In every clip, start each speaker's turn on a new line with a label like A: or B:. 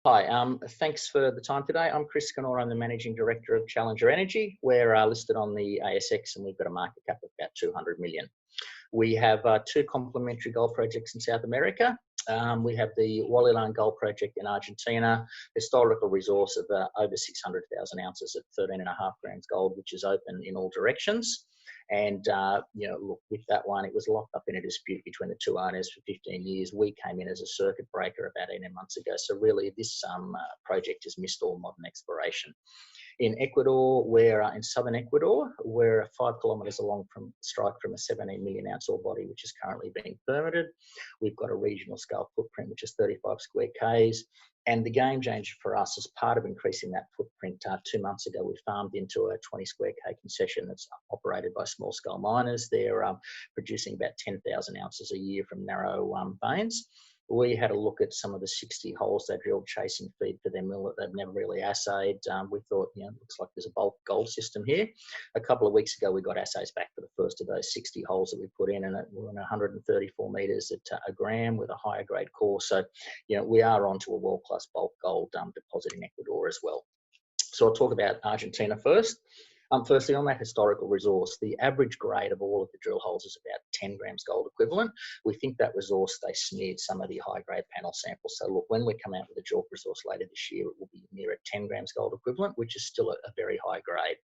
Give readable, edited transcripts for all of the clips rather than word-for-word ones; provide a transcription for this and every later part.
A: Hi, thanks for the time today. I'm Kris. I'm the Managing Director of Challenger Energy. We're listed on the ASX and we've got a market cap of about 200 million. We have two complementary gold projects in South America. We have the Hualilan Gold Project in Argentina, historical resource of over 600,000 ounces at 13.5 grams gold, which is open in all directions. And, look, with that one, it was locked up in a dispute between the two owners for 15 years. We came in as a circuit breaker about 18 months ago. So really, this project has missed all modern exploration. In Ecuador, we're in southern Ecuador. We're 5 kilometres along from strike from a 17 million ounce ore body, which is currently being permitted. We've got a regional scale footprint, which is 35 square Ks. And the game changer for us, as part of increasing that footprint, 2 months ago, we farmed into a 20 square K concession that's operated by small scale miners. They're producing about 10,000 ounces a year from narrow veins. We had a look at some of the 60 holes they drilled chasing feed for their mill that they've never really assayed. We thought, looks like there's a bulk gold system here. A couple of weeks ago, we got assays back for the first of those 60 holes that we put in, and we're on 134 metres at a gram with a higher grade core. So, we are onto a world-class bulk gold deposit in Ecuador as well. So I'll talk about Argentina first. Firstly, on that historical resource, the average grade of all of the drill holes is about 10 grams gold equivalent. We think that resource, they smeared some of the high-grade panel samples. So look, when we come out with a JORC resource later this year, it will be near 10 grams gold equivalent, which is still a very high grade.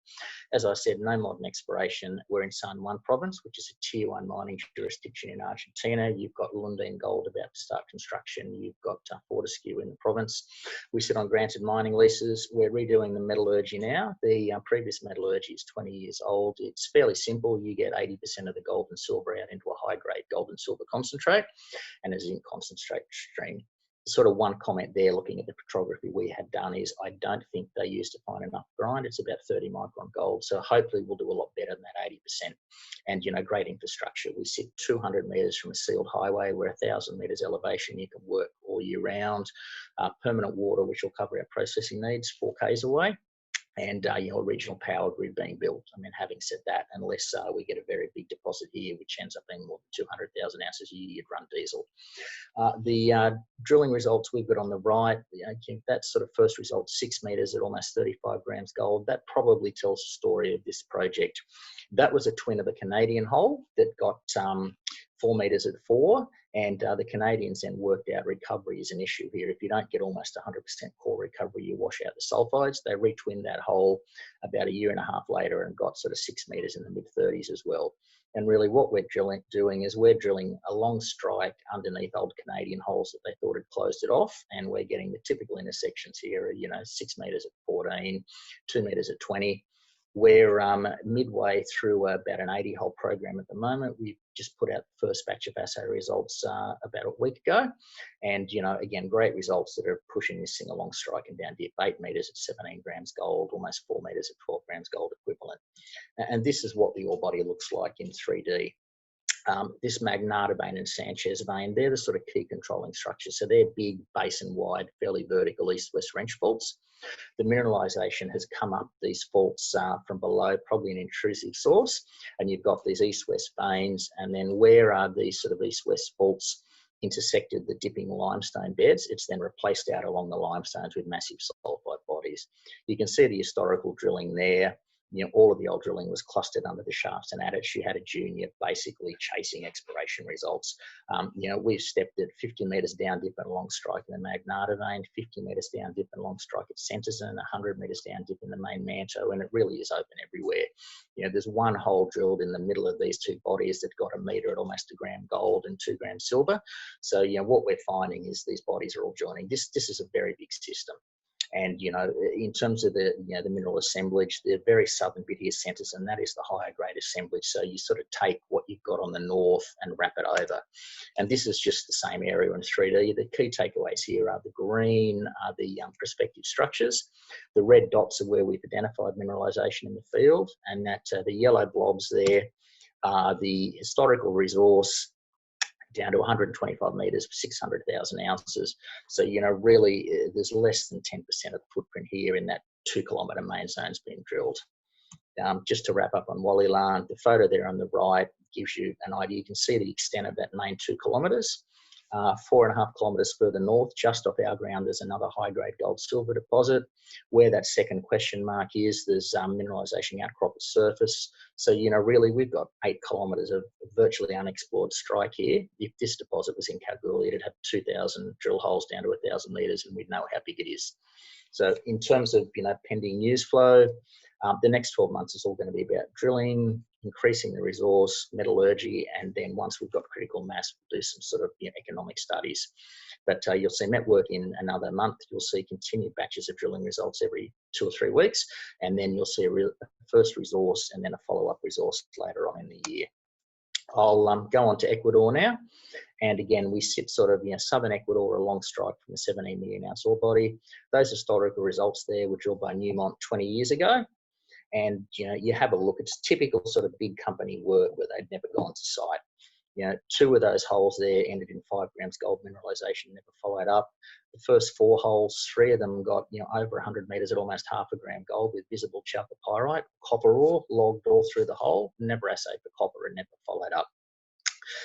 A: As I said, no modern exploration. We're in San Juan province, which is a tier 1 mining jurisdiction in Argentina. You've got Lundin Gold about to start construction. You've got Fortescue in the province. We sit on granted mining leases. We're redoing the metallurgy now. The previous metallurgy is 20 years old. It's fairly simple. You get 80% of the gold and silver out into a high-grade gold and silver concentrate, and as in concentrate stream. Sort of one comment there, looking at the petrography we had done, is I don't think they used to find enough grind. It's about 30 micron gold, so hopefully we'll do a lot better than that 80%. And great infrastructure. We sit 200 metres from a sealed highway. We're 1,000 metres elevation. You can work all year round. Permanent water, which will cover our processing needs, 4 k's away. And a regional power grid being built. I mean, having said that, unless we get a very big deposit here, which ends up being more than 200,000 ounces a year, you'd run diesel. The drilling results we've got on the right, that sort of first result, 6 metres at almost 35 grams gold, that probably tells the story of this project. That was a twin of a Canadian hole that got 4 metres at 4, and the Canadians then worked out recovery is an issue here. If you don't get almost 100% core recovery, you wash out the sulfides. They retwinned that hole about a year and a half later and got sort of 6 metres in the mid-30s as well. And really what we're doing is we're drilling a long strike underneath old Canadian holes that they thought had closed it off, and we're getting the typical intersections here, 6 metres at 14, 2 metres at 20. We're midway through about an 80-hole program at the moment. We've just put out the first batch of assay results about a week ago. And, again, great results that are pushing this thing along strike and down dip, 8 metres at 17 grams gold, almost 4 metres at 12 grams gold equivalent. And this is what the ore body looks like in 3D. This Magnata vein and Sanchez vein, they're the sort of key controlling structures. So they're big, basin-wide, fairly vertical east-west wrench faults. The mineralisation has come up these faults from below, probably an intrusive source, and you've got these east-west veins, and then where are these sort of east-west faults intersected the dipping limestone beds, it's then replaced out along the limestones with massive sulfide bodies. You can see the historical drilling there. All of the old drilling was clustered under the shafts and adits. You had a junior basically chasing exploration results. We've stepped at 50 metres down dip and along strike in the Magnata vein, 50 metres down dip and along strike at Centerson, 100 metres down dip in the main Manto, and it really is open everywhere. There's one hole drilled in the middle of these two bodies that got a metre at almost 1 gram gold and 2 grams silver. So, what we're finding is these bodies are all joining. This is a very big system. And, in terms of the mineral assemblage, the very southern bit here centres, and that is the higher grade assemblage. So you sort of take what you've got on the north and wrap it over. And this is just the same area in 3D. The key takeaways here are the green are the prospective structures. The red dots are where we've identified mineralisation in the field, and that the yellow blobs there are the historical resource down to 125 metres for 600,000 ounces. So, really there's less than 10% of the footprint here in that 2 kilometre main zone's been drilled. Just to wrap up on Hualilan, the photo there on the right gives you an idea. You can see the extent of that main 2 kilometres. 4.5 kilometres further north, just off our ground, there's another high-grade gold-silver deposit. Where that second question mark is, there's mineralisation outcrop at surface. So, really, we've got 8 kilometres of virtually unexplored strike here. If this deposit was in Kalgoorlie, it'd have 2,000 drill holes down to 1,000 metres, and we'd know how big it is. So, in terms of pending news flow, the next 12 months is all going to be about drilling, increasing the resource, metallurgy, and then once we've got critical mass, we'll do some sort of economic studies. But you'll see network in another month. You'll see continued batches of drilling results every 2 or 3 weeks, and then you'll see a first resource and then a follow-up resource later on in the year. I'll go on to Ecuador now. And again, we sit sort of, southern Ecuador along strike from the 17 million ounce ore body. Those historical results there were drilled by Newmont 20 years ago. And, you have a look, it's typical sort of big company work where they'd never gone to site. 2 of those holes there ended in 5 grams gold mineralisation, never followed up. The first 4 holes, 3 of them got, over 100 metres at almost half a gram gold with visible chalcopyrite, copper ore logged all through the hole, never assayed for copper and never followed up.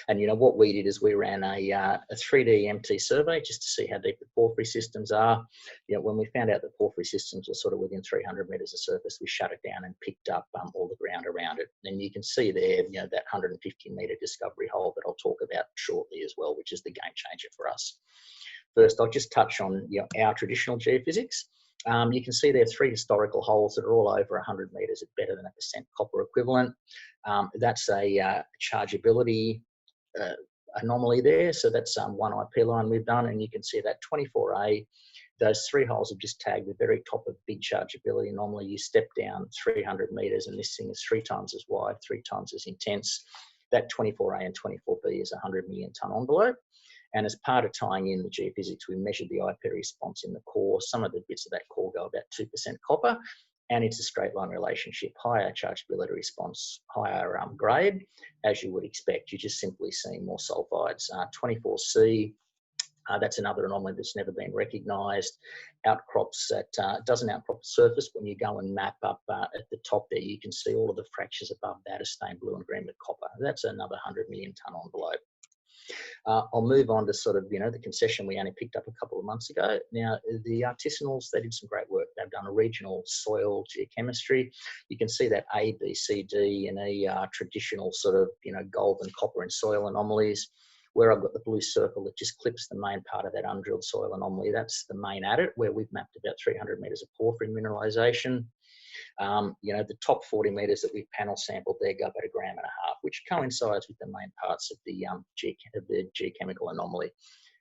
A: And what we did is we ran a 3D MT survey just to see how deep the porphyry systems are. When we found out that porphyry systems were sort of within 300 metres of surface, we shut it down and picked up all the ground around it. And you can see there, that 150 metre discovery hole that I'll talk about shortly as well, which is the game changer for us. First, I'll just touch on our traditional geophysics. You can see there are 3 historical holes that are all over 100 metres at better than 1% copper equivalent. That's a chargeability anomaly there. So that's one IP line we've done, and you can see that 24A, those 3 holes have just tagged the very top of big chargeability. Normally you step down 300 metres and this thing is 3 times as wide, 3 times as intense. That 24A and 24B is a 100 million tonne envelope. And as part of tying in the geophysics, we measured the IP response in the core. Some of the bits of that core go about 2% copper, and it's a straight line relationship. Higher chargeability response, higher grade, as you would expect. You're just simply seeing more sulfides. 24C, that's another anomaly that's never been recognised. Outcrops that doesn't outcrop the surface. When you go and map up at the top there, you can see all of the fractures above that are stained blue and green with copper. That's another 100 million tonne envelope. I'll move on to sort of, the concession we only picked up a couple of months ago. Now, the artisanals, they did some great work. They've done a regional soil geochemistry. You can see that A, B, C, D, and E are traditional sort of, gold and copper and soil anomalies. Where I've got the blue circle that just clips the main part of that undrilled soil anomaly, that's the main adit, where we've mapped about 300 metres of porphyry mineralisation. The top 40 metres that we've panel sampled there go about 1.5 grams, which coincides with the main parts of the geochemical anomaly.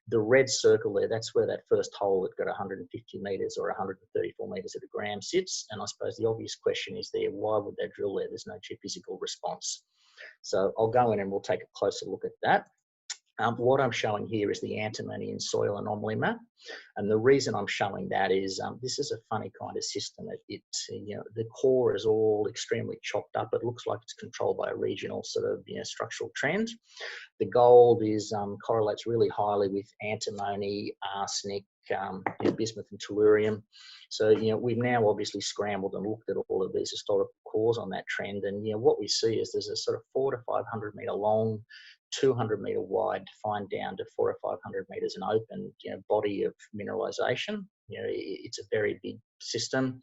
A: The red circle there, that's where that first hole that got 150 metres or 134 metres at 1 gram sits. And I suppose the obvious question is there, why would they drill there? There's no geophysical response. So I'll go in and we'll take a closer look at that. What I'm showing here is the antimony in soil anomaly map, and the reason I'm showing that is this is a funny kind of system. The core is all extremely chopped up. It looks like it's controlled by a regional sort of structural trend. The gold is correlates really highly with antimony, arsenic, bismuth, and tellurium. So we've now obviously scrambled and looked at all of these historical cores on that trend, and what we see is there's a sort of 400 to 500 metre long, 200 metre wide, defined down to 400 or 500 metres an open body of mineralisation. It's a very big system,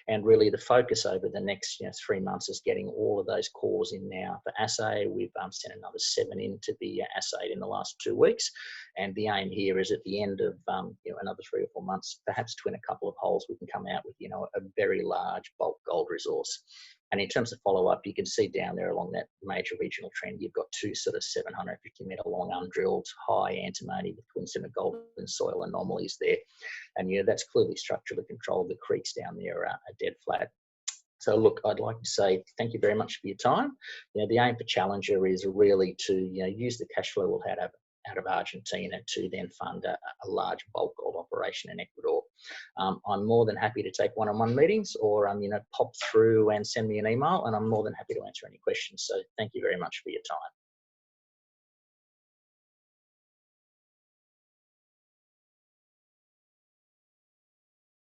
A: and really the focus over the next 3 months is getting all of those cores in now for assay. We've sent another 7 in to be assayed in the last 2 weeks, and the aim here is at the end of another 3 or 4 months, perhaps twin a couple of holes, we can come out with a very large bulk gold resource. And in terms of follow-up, you can see down there along that major regional trend, you've got 2 sort of 750 metre long undrilled high antimony with coincident gold and soil anomalies there. And that's clearly structurally controlled. The creeks down there are dead flat. So look, I'd like to say thank you very much for your time. The aim for Challenger is really to use the cash flow we'll have out of Argentina to then fund a large bulk gold operation in Ecuador. I'm more than happy to take one-on-one meetings, or pop through and send me an email, and I'm more than happy to answer any questions. So thank you very much for your time.